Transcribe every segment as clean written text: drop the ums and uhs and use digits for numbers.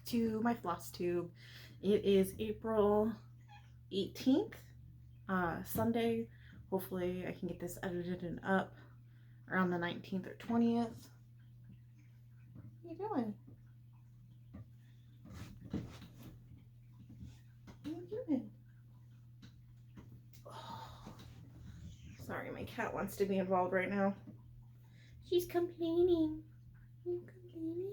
to my floss tube. It is April 18th, Sunday. Hopefully I can get this edited and up around the 19th or 20th. What are you doing? What are you doing? Oh, sorry, my cat wants to be involved right now. She's complaining. Are you complaining?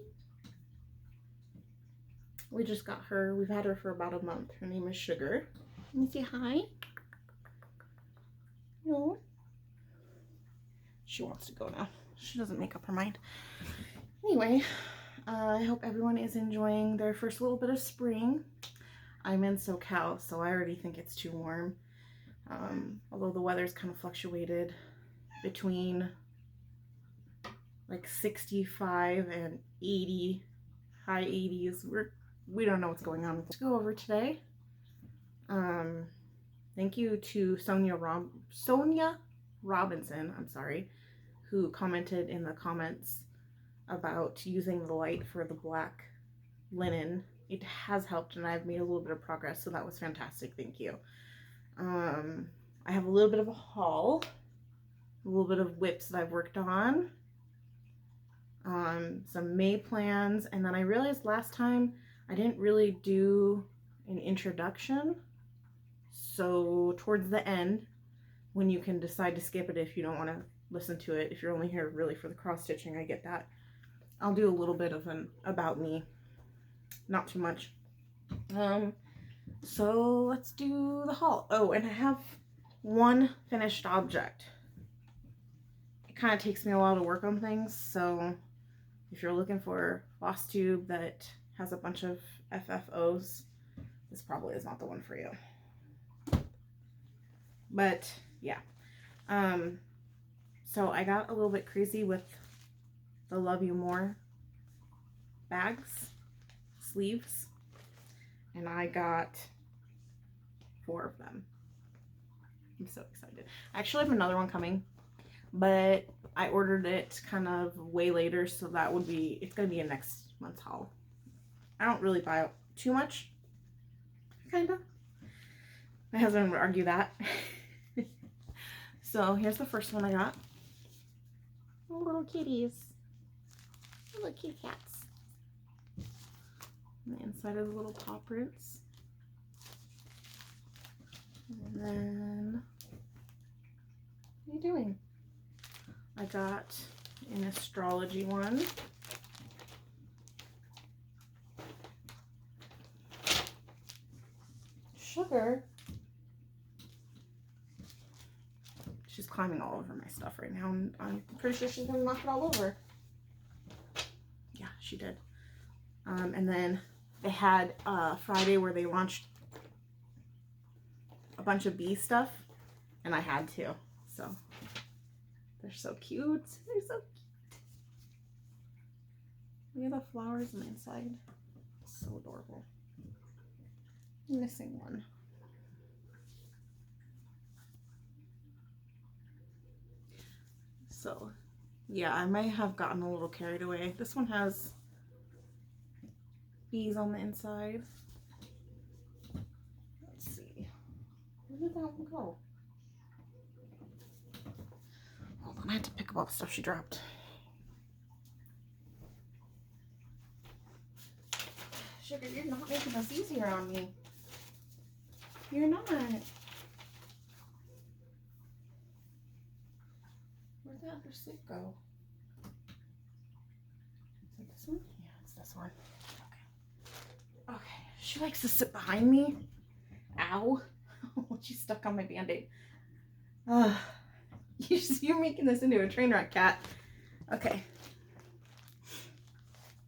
We just got her. We've had her for about a month. Her name is Sugar. Can you say hi? No. She wants to go now. She doesn't make up her mind. Anyway, I hope everyone is enjoying their first little bit of spring. I'm in SoCal, so I already think it's too warm. Although the weather's kind of fluctuated between like 65 and 80, high 80s. We don't know what's going on. Let's go over today. Thank you to Sonia Robinson, I'm sorry, who commented in the comments about using the light for the black linen. It has helped and I've made a little bit of progress, so that was fantastic. Thank you. I have a little bit of a haul, a little bit of whips that I've worked on, some May plans, and then I realized last time I didn't really do an introduction. So towards the end, when you can decide to skip it if you don't want to listen to it, if you're only here really for the cross stitching, I get that. I'll do a little bit of an about me, not too much. So let's do the haul. Oh, and I have one finished object. It kind of takes me a while to work on things, so if you're looking for a floss tube that has a bunch of FFOs, this probably is not the one for you. But yeah, so I got a little bit crazy with the Love You More bags, sleeves, and I got 4 of them. I'm so excited. I actually have another one coming, but I ordered it kind of way later, so that would be, it's gonna be a next month's haul. I don't really buy too much, kind of. My husband would argue that. So here's the first one I got. Oh, little kitties. Little kitty cats. And the inside of the little paw prints. And then, what are you doing? I got an astrology one. Sugar. She's climbing all over my stuff right now, and I'm pretty sure she's gonna knock it all over. Yeah, she did. And then they had Friday where they launched a bunch of bee stuff, and I had to. So they're so cute. They're so cute. Look at the flowers on the inside. It's so adorable. I'm missing one. So yeah, I might have gotten a little carried away. This one has bees on the inside. Let's see. Where did that one go? Hold on, I had to pick up all the stuff she dropped. Sugar, you're not making this easier on me. You're not. Where'd the other sleeve go? Is it this one? Yeah, it's this one. Okay. Okay. She likes to sit behind me. Ow. She's stuck on my band-aid. You're making this into a train wreck, cat. Okay.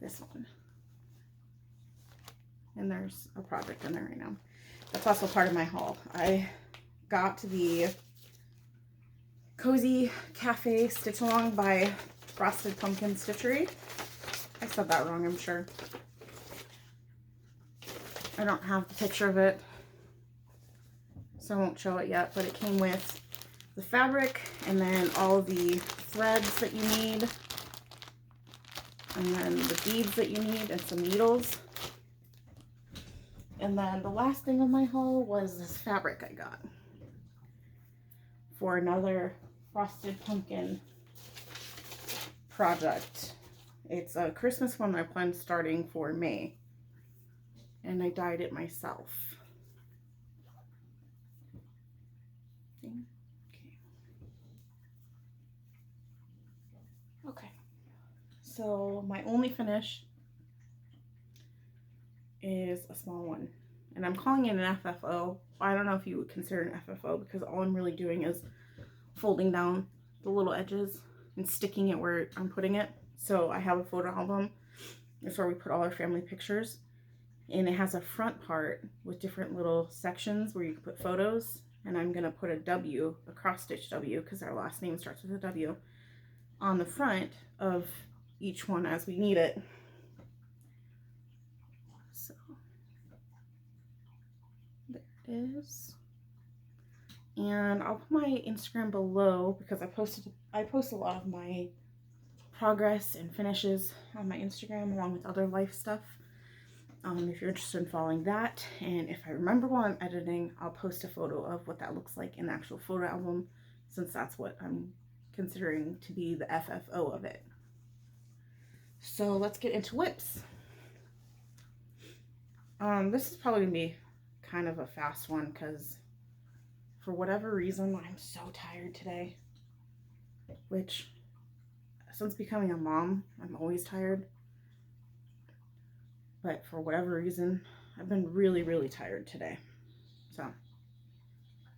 This one. And there's a project in there right now. That's also part of my haul. I got the Cozy Cafe Stitch Along by Frosted Pumpkin Stitchery. I said that wrong, I'm sure. I don't have the picture of it, so I won't show it yet, but it came with the fabric and then all the threads that you need, and then the beads that you need, and some needles. And then the last thing of my haul was this fabric I got for another frosted pumpkin project. It's a Christmas one I planned starting for May, and I dyed it myself. Okay, so my only finish is a small one, and I'm calling it an FFO. I don't know if you would consider an FFO because all I'm really doing is folding down the little edges and sticking it where I'm putting it. So I have a photo album. It's where we put all our family pictures, and it has a front part with different little sections where you can put photos, and I'm gonna put a W, a cross stitch W, because our last name starts with a W, on the front of each one as we need it. So there it is. And I'll put my Instagram below because I post a lot of my progress and finishes on my Instagram along with other life stuff. If you're interested in following that, and if I remember while I'm editing, I'll post a photo of what that looks like in the actual photo album, since that's what I'm considering to be the FFO of it. So let's get into whips. This is probably gonna be kind of a fast one because for whatever reason I'm so tired today, which since becoming a mom I'm always tired, but for whatever reason I've been really tired today. So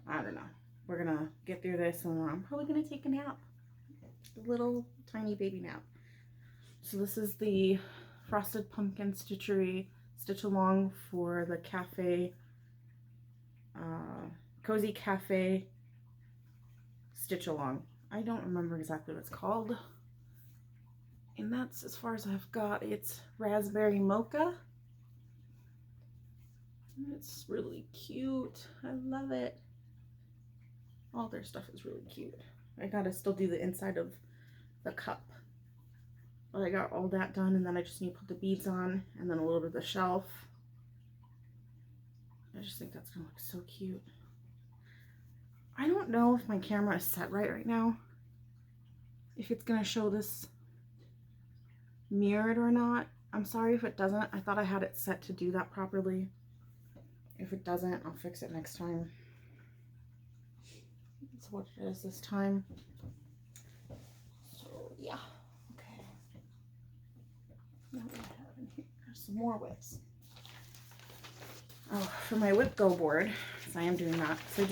I don't know, we're gonna get through this and I'm probably gonna take a nap, a little tiny baby nap. So this is the Frosted Pumpkin Stitchery Stitch Along for the Cafe, Cozy Cafe Stitch Along. I don't remember exactly what it's called. And that's as far as I've got. It's Raspberry Mocha. It's really cute. I love it. All their stuff is really cute. I gotta still do the inside of the cup. But I got all that done, and then I just need to put the beads on and then a little bit of the shelf. I just think that's gonna look so cute. I don't know if my camera is set right now, if it's gonna show this mirrored or not. I'm sorry if it doesn't. I thought I had it set to do that properly. If it doesn't, I'll fix it next time. That's what it is this time. So yeah, okay. Now what do I have in here? There's some more whips. Oh, for my whip go board, because I am doing that. So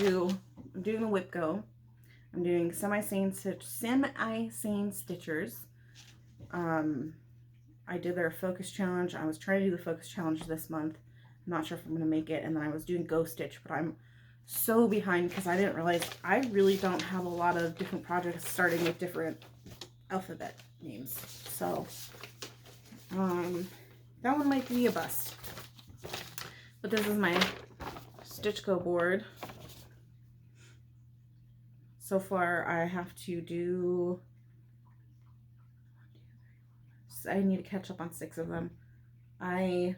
I'm doing the whip go. I'm doing semi-sane stitchers. I did their focus challenge. I was trying to do the focus challenge this month. I'm not sure if I'm going to make it. And then I was doing Go Stitch, but I'm so behind because I didn't realize I really don't have a lot of different projects starting with different alphabet names. So that one might be a bust. But this is my Stitch Go board. So far I have to do, I need to catch up on 6 of them. I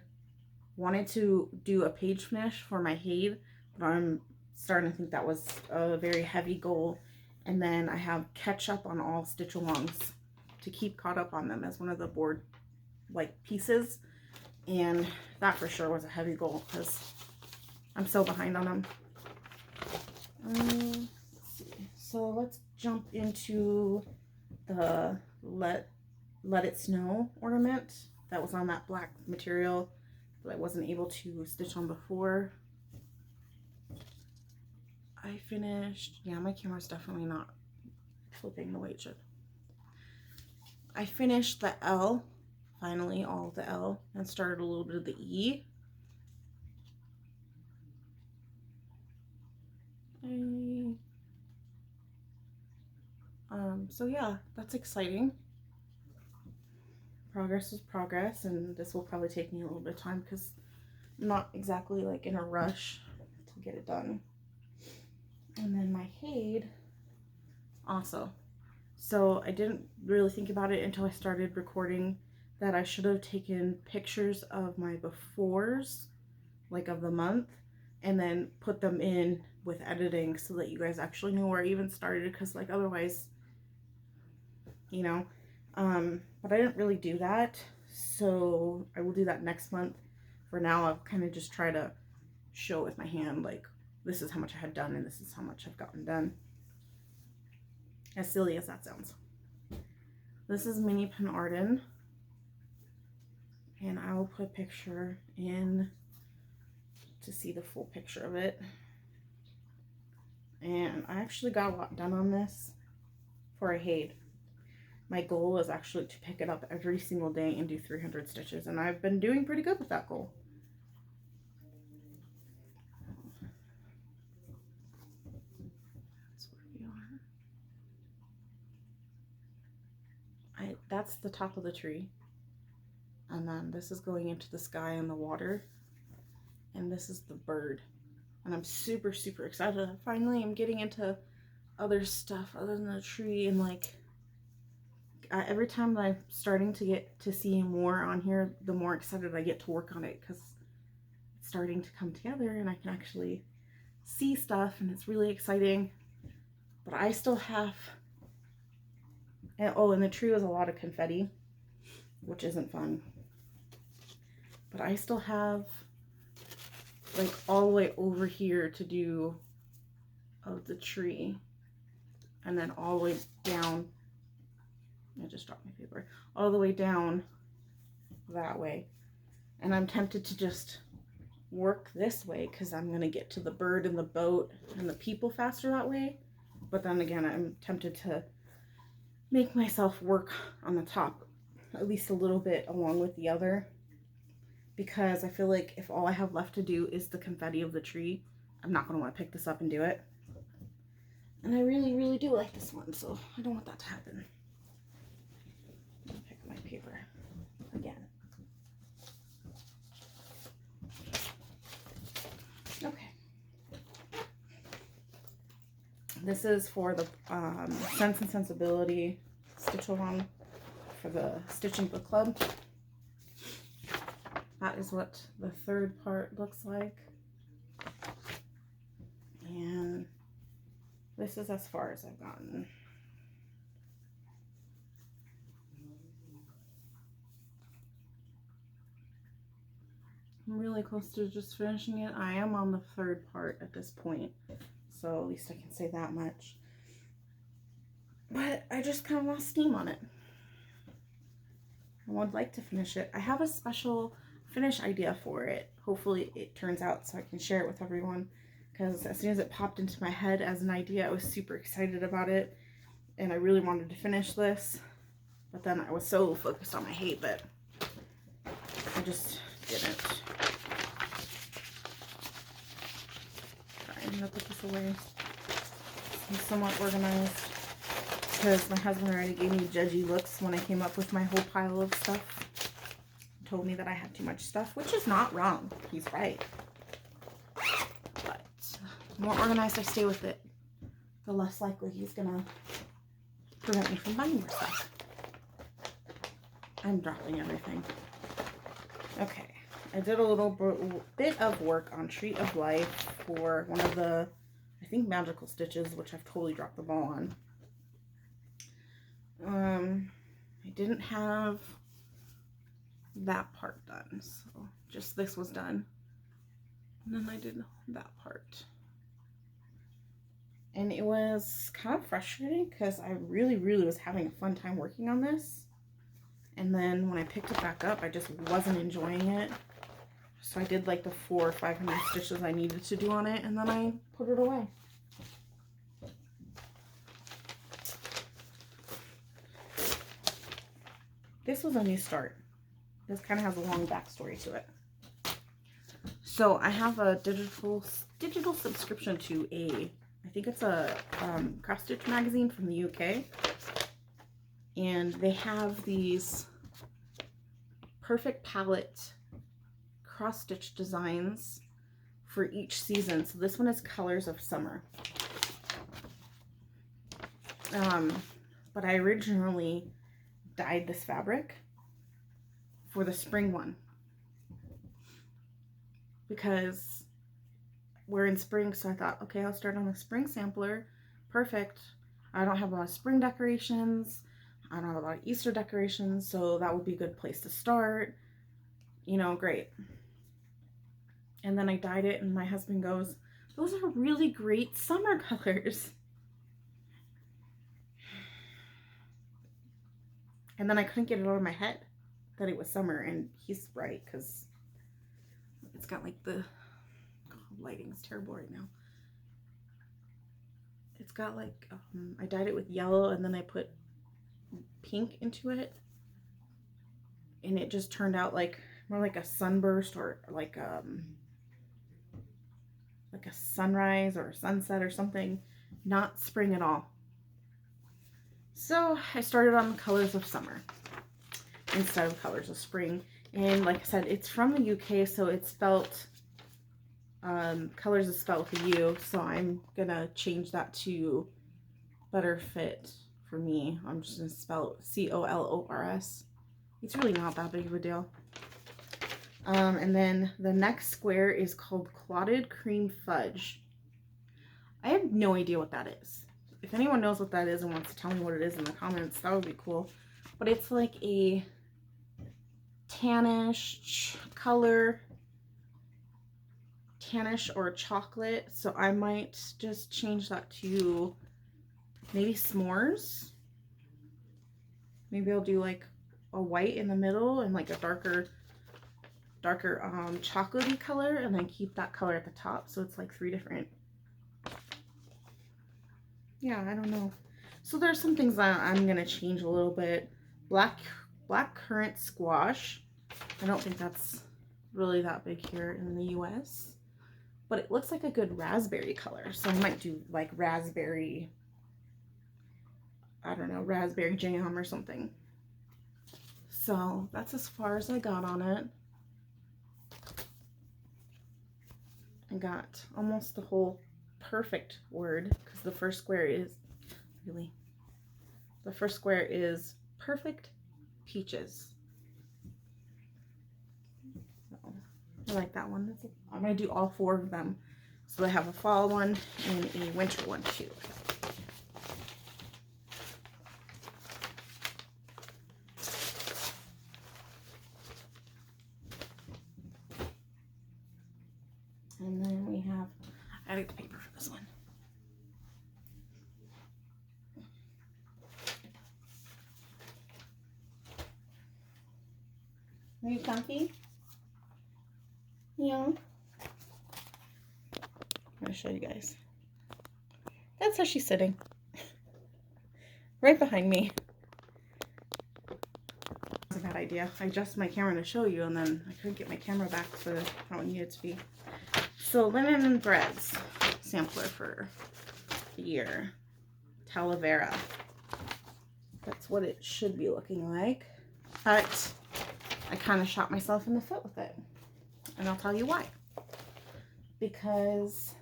wanted to do a page finish for my Hade, but I'm starting to think that was a very heavy goal. And then I have catch up on all stitch alongs to keep caught up on them as one of the board like pieces. And that for sure was a heavy goal because I'm so behind on them. Let's see. So let's jump into the Let It Snow ornament that was on that black material that I wasn't able to stitch on before. I finished, yeah, my camera's definitely not flipping the way it should. I finished the L, finally all of the L, and started a little bit of the E. So yeah, that's exciting. Progress is progress, and this will probably take me a little bit of time because I'm not exactly like in a rush to get it done. And then my Hade also. So I didn't really think about it until I started recording that I should have taken pictures of my befores like of the month, and then put them in with editing so that you guys actually know where I even started, because like otherwise, you know, but I didn't really do that, so I will do that next month. For now, I've kind of just try to show with my hand, like, this is how much I had done and this is how much I've gotten done. As silly as that sounds. This is Mini Pen Arden, and I will put a picture in to see the full picture of it. And I actually got a lot done on this for a Haid. My goal is actually to pick it up every single day and do 300 stitches, and I've been doing pretty good with that goal. That's where we are. That's the top of the tree, and then this is going into the sky and the water, and this is the bird. And I'm super, super excited. Finally, I'm getting into other stuff other than the tree, and like every time I'm starting to get to see more on here, the more excited I get to work on it, because it's starting to come together and I can actually see stuff, and it's really exciting. But I still have, and oh, and the tree was a lot of confetti, which isn't fun. But I still have like all the way over here to do of the tree, and then all the way down. I just dropped my paper. All the way down that way. And I'm tempted to just work this way because I'm going to get to the bird and the boat and the people faster that way. But then again, I'm tempted to make myself work on the top at least a little bit along with the other, because I feel like if all I have left to do is the confetti of the tree, I'm not going to want to pick this up and do it. And I really, really do like this one, so I don't want that to happen. Pick up my paper again. Okay. This is for the Sense and Sensibility stitch-along for the Stitching Book Club. That is what the third part looks like. And this is as far as I've gotten. I'm really close to just finishing it. I am on the third part at this point, so at least I can say that much. But I just kind of lost steam on it. I would like to finish it. I have a special finish idea for it. Hopefully it turns out so I can share it with everyone, because as soon as it popped into my head as an idea, I was super excited about it, and I really wanted to finish this. But then I was so focused on my Haid that I just didn't. I'm gonna put this away. I'm somewhat organized because my husband already gave me judgy looks when I came up with my whole pile of stuff. He told me that I had too much stuff, which is not wrong. He's right. But the more organized I stay with it, the less likely he's gonna prevent me from buying more stuff. I'm dropping everything. Okay. I did a little bit of work on Tree of Life for one of the, I think, magical stitches, which I've totally dropped the ball on. I didn't have that part done, so just this was done. And then I did that part. And it was kind of frustrating because I really, really was having a fun time working on this. And then when I picked it back up, I just wasn't enjoying it. So I did like the 400 or 500 stitches I needed to do on it, and then I put it away. This was a new start. This kind of has a long backstory to it. So I have a digital subscription to I think it's a cross stitch magazine from the UK, and they have these perfect palette cross stitch designs for each season. So this one is Colors of Summer. But I originally dyed this fabric for the spring one, because we're in spring. So I thought, okay, I'll start on the spring sampler. Perfect. I don't have a lot of spring decorations. I don't have a lot of Easter decorations, so that would be a good place to start. You know, great. And then I dyed it, and my husband goes, those are really great summer colors. And then I couldn't get it out of my head that it was summer, and he's right, because it's got like the lighting is terrible right now. It's got like, I dyed it with yellow, and then I put pink into it, and it just turned out like more like a sunburst, or like a sunrise or a sunset or something. Not spring at all. So I started on the colors of summer instead of colors of spring. And like I said, it's from the UK, so it's spelt, colors is spelled with a U, so I'm gonna change that to better fit for me. I'm just gonna spell it C-O-L-O-R-S. It's really not that big of a deal. And then the next square is called Clotted Cream Fudge. I have no idea what that is. If anyone knows what that is and wants to tell me what it is in the comments, that would be cool. But it's like a tannish color, tannish or chocolate. So I might just change that to maybe s'mores. Maybe I'll do like a white in the middle and like a darker chocolatey color, and then keep that color at the top, so it's like 3 different. Yeah, I don't know. So there's some things that I'm gonna change a little bit. Black currant squash. I don't think that's really that big here in the US, but it looks like a good raspberry color, so I might do like raspberry, I don't know, raspberry jam or something. So that's as far as I got on it. I got almost the whole perfect word, because the first square is perfect peaches. So I like that one. I'm going to do all 4 of them. So I have a fall one and a winter one too. And then we have, I like the paper for this one. Are you comfy? Yeah. I'm going to show you guys. That's how she's sitting. Right behind me. That's a bad idea. I adjusted my camera to show you, and then I couldn't get my camera back to how it needed to be. So linen and threads sampler for the year. Talavera. That's what it should be looking like. But I kind of shot myself in the foot with it. And I'll tell you why. Because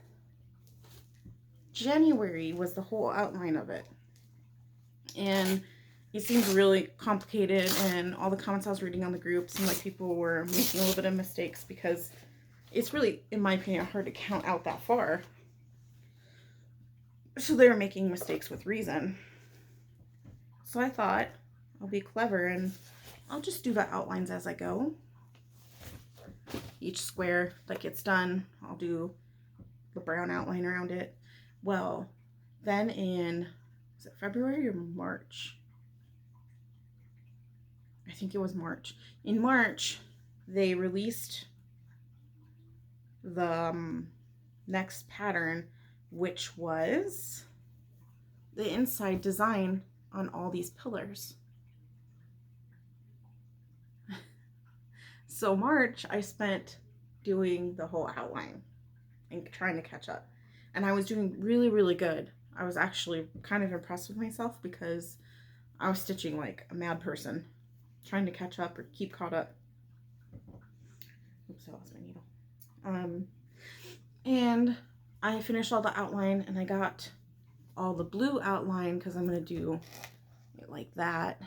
January was the whole outline of it. And it seemed really complicated, and all the comments I was reading on the group seemed like people were making a little bit of mistakes, because it's really, in my opinion, hard to count out that far. So they were making mistakes with reason. So I thought I'll be clever and I'll just do the outlines as I go. Each square that gets done, I'll do the brown outline around it. Well, then in, is it February or March? I think it was March. In March, they released the next pattern, which was the inside design on all these pillars. So March, I spent doing the whole outline and trying to catch up. And I was doing really, really good. I was actually kind of impressed with myself, because I was stitching like a mad person, trying to catch up or keep caught up. Oops, I lost my needle. And I finished all the outline, and I got all the blue outline, because I'm going to do it like that.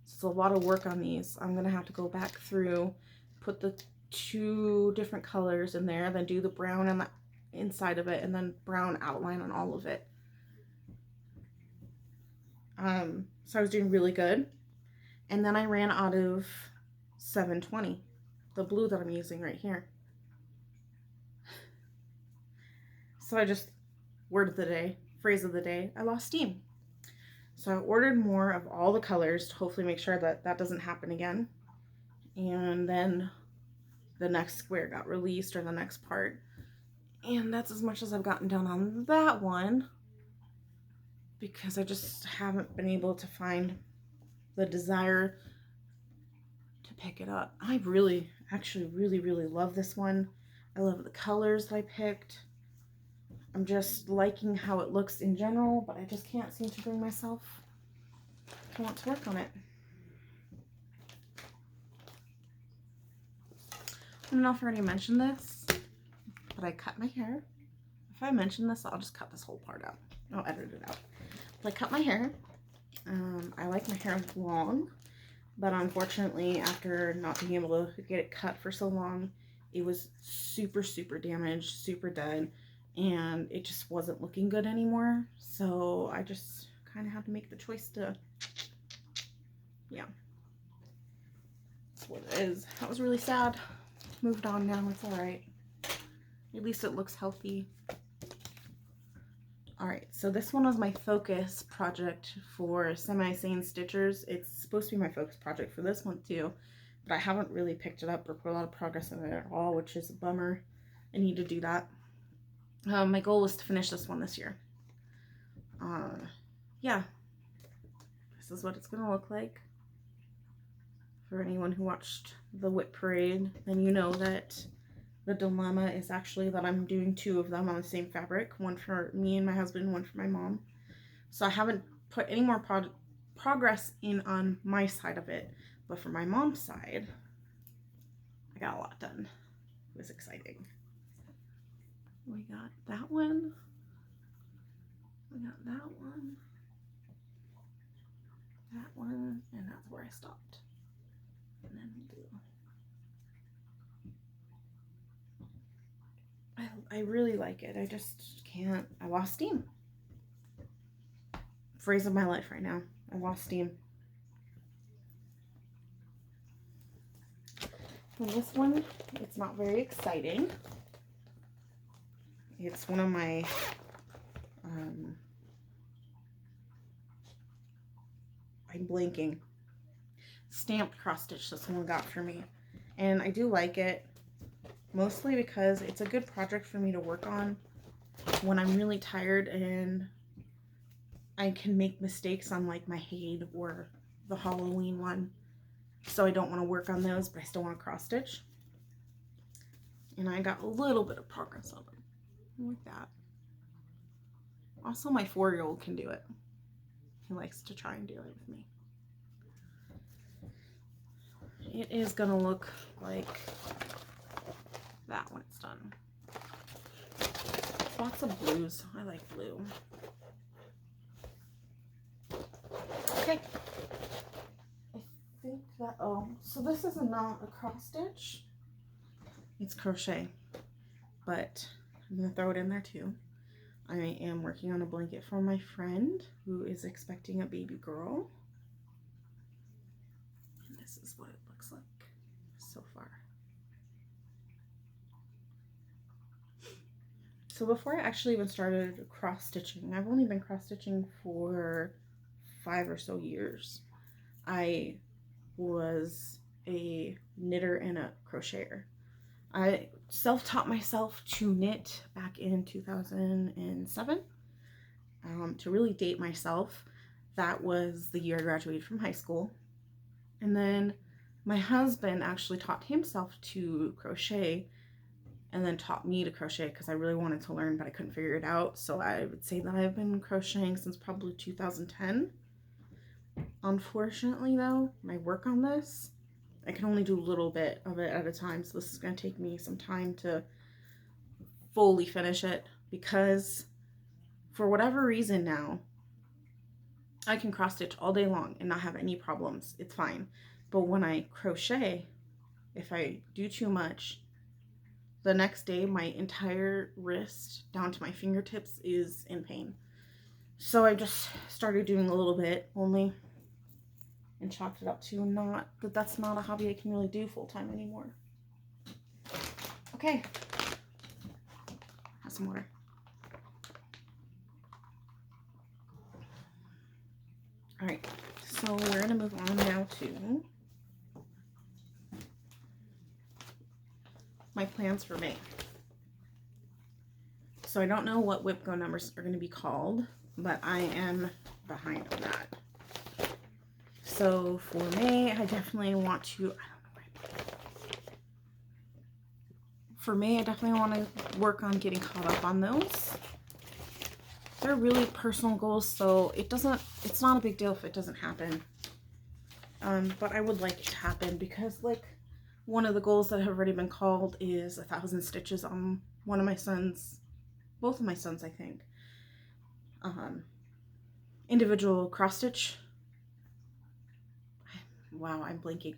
It's a lot of work on these. I'm going to have to go back through, put the 2 different colors in there, then do the brown on the inside of it, and then brown outline on all of it. So I was doing really good. And then I ran out of 720, the blue that I'm using right here. So I just, word of the day, phrase of the day, I lost steam. So I ordered more of all the colors to hopefully make sure that that doesn't happen again. And then the next square got released, or the next part. And that's as much as I've gotten done on that one, because I just haven't been able to find the desire to pick it up. I really, actually really love this one. I love the colors that I picked. I'm just liking how it looks in general, but I just can't seem to bring myself to want to work on it. I don't know if I already mentioned this, but I cut my hair. If I mention this, I'll just cut this whole part out. I'll edit it out. But I cut my hair. I like my hair long, but unfortunately, after not being able to get it cut for so long, it was super damaged, super dead, and it just wasn't looking good anymore. So I just kind of had to make the choice to, yeah, that's what it is. That was really sad. Moved on now, it's all right. At least it looks healthy. All right, so this one was my focus project for Semi-Sane Stitchers. It's supposed to be my focus project for this one too, but I haven't really picked it up or put a lot of progress in it at all, which is a bummer. I need to do that. My goal was to finish this one this year. Yeah, this is what it's gonna look like. For anyone who watched the Whip Parade, then you know that the dilemma is actually that I'm doing 2 of them on the same fabric, one for me and my husband, one for my mom. So I haven't put any more progress in on my side of it, but for my mom's side, I got a lot done. It was exciting. We got that one. We got that one. That one, and that's where I stopped. And then we'll do. I really like it. I just can't. I lost steam. Phrase of my life right now. I lost steam. And this one, it's not very exciting. It's one of my I'm blanking. Stamped cross stitch this one got for me. And I do like it. Mostly because it's a good project for me to work on when I'm really tired and I can make mistakes on like my Hade or the Halloween one. So I don't want to work on those, but I still want to cross stitch. And I got a little bit of progress on them. Like that. Also, my 4-year-old can do it. He likes to try and do it with me. It is going to look like that when it's done. Lots of blues. I like blue. Okay. I think that, oh, so this is not a cross stitch. It's crochet, but I'm going to throw it in there too. I am working on a blanket for my friend who is expecting a baby girl. And this is what it looks like so far. So before I actually even started cross stitching, I've only been cross stitching for 5 or so years. I was a knitter and a crocheter. I self-taught myself to knit back in 2007. To really date myself, that was the year I graduated from high school. And then my husband actually taught himself to crochet and then taught me to crochet because I really wanted to learn, but I couldn't figure it out. So I would say that I've been crocheting since probably 2010. Unfortunately though, my work on this, I can only do a little bit of it at a time. So this is going to take me some time to fully finish it because for whatever reason now, I can cross stitch all day long and not have any problems. It's fine. But when I crochet, if I do too much, the next day my entire wrist down to my fingertips is in pain. So I just started doing a little bit only and chalked it up to not that that's not a hobby I can really do full time anymore. Okay. Have some water. All right, so we're gonna move on now to my plans for May. So I don't know what WIPGO numbers are gonna be called, but I am behind on that. So for May, I definitely want to, for May, I definitely want to work on getting caught up on those. They're really personal goals, so it's not a big deal if it doesn't happen. But I would like it to happen because, like, one of the goals that have already been called is 1,000 stitches on one of my sons, both of my sons, I think. Individual cross stitch. Wow, I'm blinking.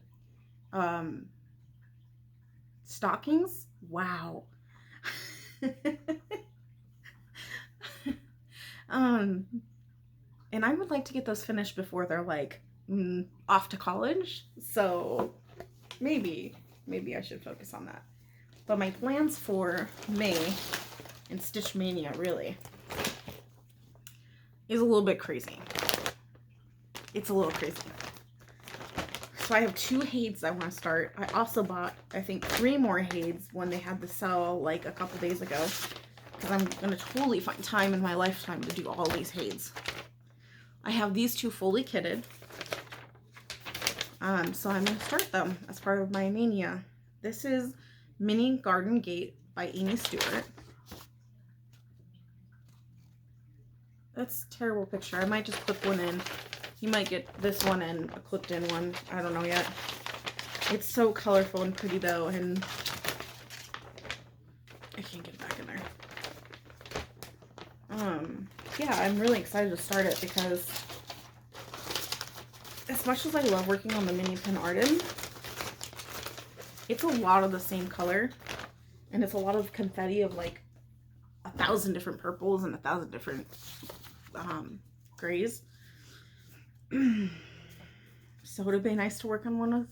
Stockings. Wow. And I would like to get those finished before they're like off to college. So maybe I should focus on that. But my plans for May and Stitch Mania really is a little bit crazy. It's a little crazy. So I have 2 Hades I want to start. I also bought, I think, 3 more Hades when they had the sale like a couple days ago. Because I'm going to totally find time in my lifetime to do all these Hades. I have these 2 fully kitted. So I'm going to start them as part of my mania. This is Mini Garden Gate by Amy Stewart. That's a terrible picture. I might just clip one in. You might get this one and a clipped in one. I don't know yet. It's so colorful and pretty though, and I can't get it back in there. Yeah, I'm really excited to start it because as much as I love working on the mini pin Arden, it's a lot of the same color, and it's a lot of confetti of like 1,000 different purples and 1,000 different grays. So it would be nice to work on one of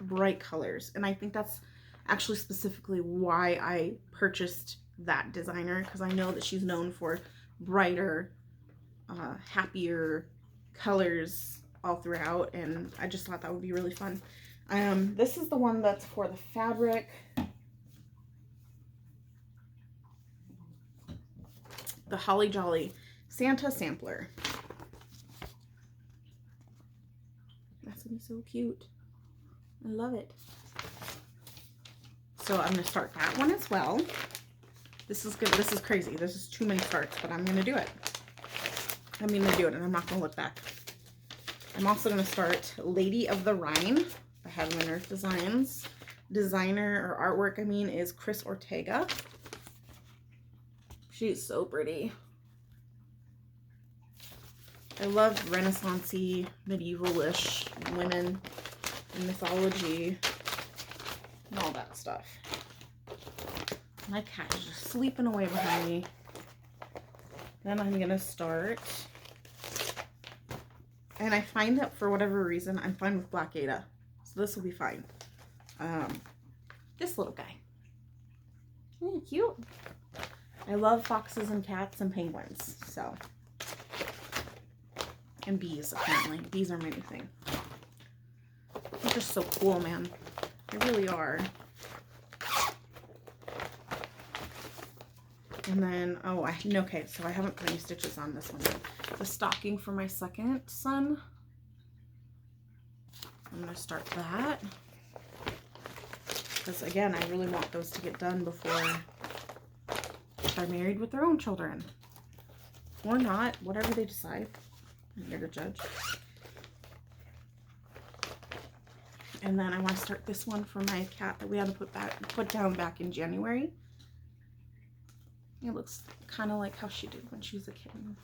bright colors, and I think that's actually specifically why I purchased that designer, because I know that she's known for brighter, happier colors all throughout, and I just thought that would be really fun. This is the one that's for the fabric. The Holly Jolly Santa Sampler. That's gonna be so cute. I love it. So I'm gonna start that one as well. This is good. This is crazy. This is too many starts, but I'm gonna do it. I'm gonna do it, and I'm not gonna look back. I'm also gonna start Lady of the Rhine by Heaven and Earth Designs. Designer or artwork, I mean, is Chris Ortega. She's so pretty. I love Renaissance-y, medieval-ish women and mythology and all that stuff. My cat is just sleeping away behind me. Then I'm gonna start, and I find that for whatever reason I'm fine with Black Ada, so this will be fine. This little guy, isn't he cute? I love foxes and cats and penguins, so, and bees. Apparently bees are my new thing. They're just so cool, man. They really are. And then, oh, okay, so I haven't put any stitches on this one yet. The stocking for my second son. I'm going to start that. Because, again, I really want those to get done before they're married with their own children. Or not, whatever they decide. I'm here to judge. And then I want to start this one for my cat that we had to put down back in January. It looks kind of like how she did when she was a kitten.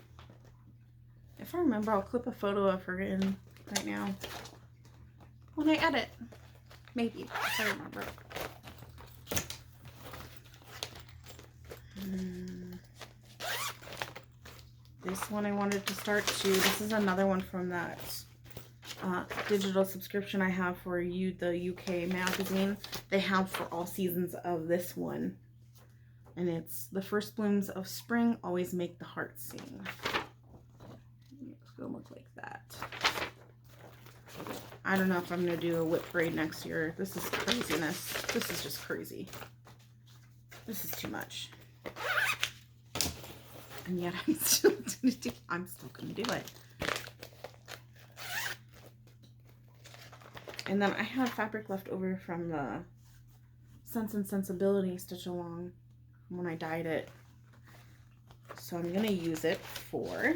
If I remember, I'll clip a photo of her in right now when I edit. Maybe, if I remember. This one I wanted to start too. This is another one from that digital subscription I have for the UK magazine. They have for all seasons of this one. And it's the first blooms of spring always make the heart sing. It's gonna look like that. I don't know if I'm gonna do a whip braid next year. This is craziness. This is just crazy. This is too much. And yet I'm still gonna do it. And then I have fabric left over from the Sense and Sensibility stitch along when I dyed it. So I'm gonna use it for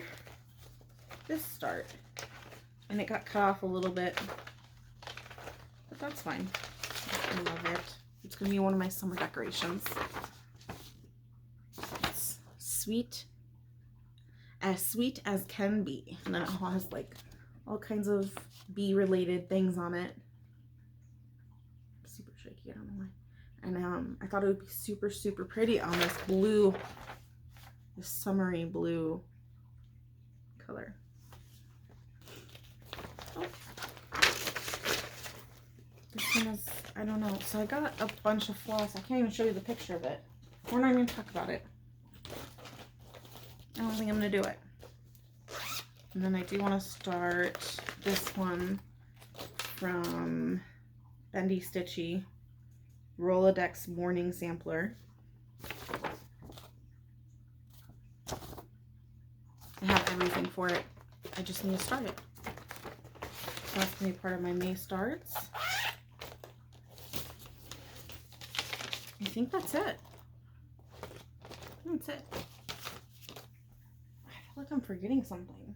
this start. And it got cut off a little bit, but that's fine. I love it. It's gonna be one of my summer decorations. It's sweet as can be. And then it has like all kinds of bee related things on it. Super shaky, I don't know why. And I thought it would be super, super pretty on this blue, this summery blue color. Oh. This one is, I don't know. So I got a bunch of floss. I can't even show you the picture of it. We're not even gonna talk about it. I don't think I'm gonna do it. And then I do want to start this one from Bendy Stitchy, Rolodex Morning Sampler. I have everything for it. I just need to start it. So that's going to be part of my May starts. I think that's it. That's it. I feel like I'm forgetting something.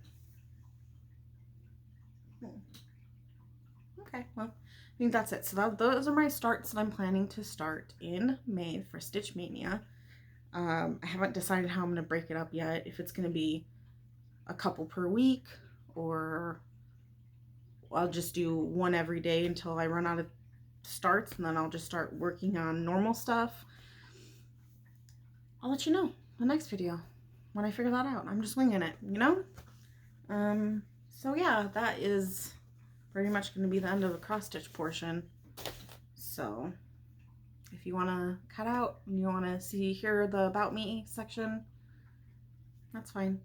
Okay, well, I think that's it. So those are my starts that I'm planning to start in May for Stitch Mania. I haven't decided how I'm going to break it up yet. If it's going to be a couple per week, or I'll just do one every day until I run out of starts, and then I'll just start working on normal stuff. I'll let you know in the next video when I figure that out. I'm just winging it, you know? So yeah, that is pretty much going to be the end of the cross stitch portion. So if you want to cut out and you want to hear the about me section, that's fine.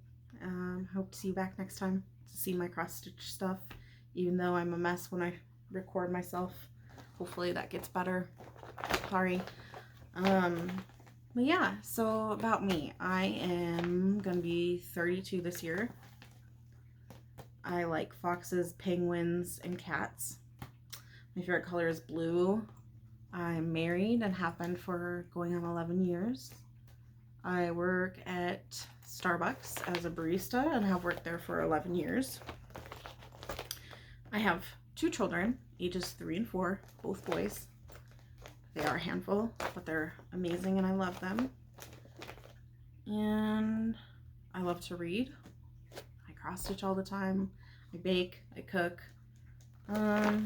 Hope to see you back next time to see my cross stitch stuff, even though I'm a mess when I record myself. Hopefully that gets better. Sorry. But yeah, so about me. I am gonna be 32 this year. I like foxes, penguins, and cats. My favorite color is blue. I'm married and have been for going on 11 years. I work at Starbucks as a barista and have worked there for 11 years. I have 2 children, ages 3 and 4, both boys. They are a handful, but they're amazing and I love them. And I love to read. I cross stitch all the time. I bake, I cook. I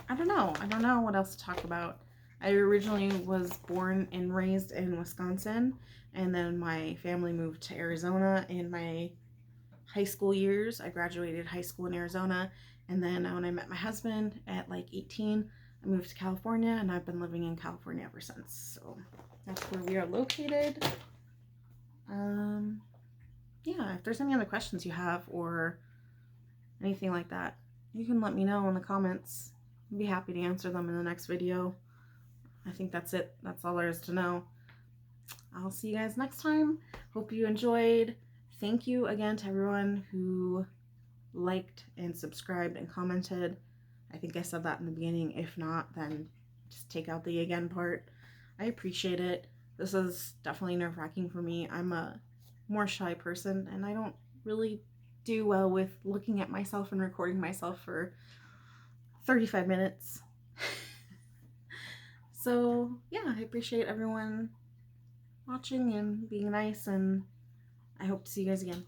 don't know what else to talk about. I originally was born and raised in Wisconsin, and then my family moved to Arizona in my high school years. I graduated high school in Arizona, and then when I met my husband at like 18, I moved to California, and I've been living in California ever since. So that's where we are located. Yeah, if there's any other questions you have or anything like that, you can let me know in the comments. I'd be happy to answer them in the next video. I think that's it. That's all there is to know. I'll see you guys next time. Hope you enjoyed. Thank you again to everyone who liked and subscribed and commented. I think I said that in the beginning. If not, then just take out the again part. I appreciate it. This is definitely nerve-wracking for me. I'm a more shy person, and I don't really do well with looking at myself and recording myself for 35 minutes. So yeah, I appreciate everyone watching and being nice, and I hope to see you guys again.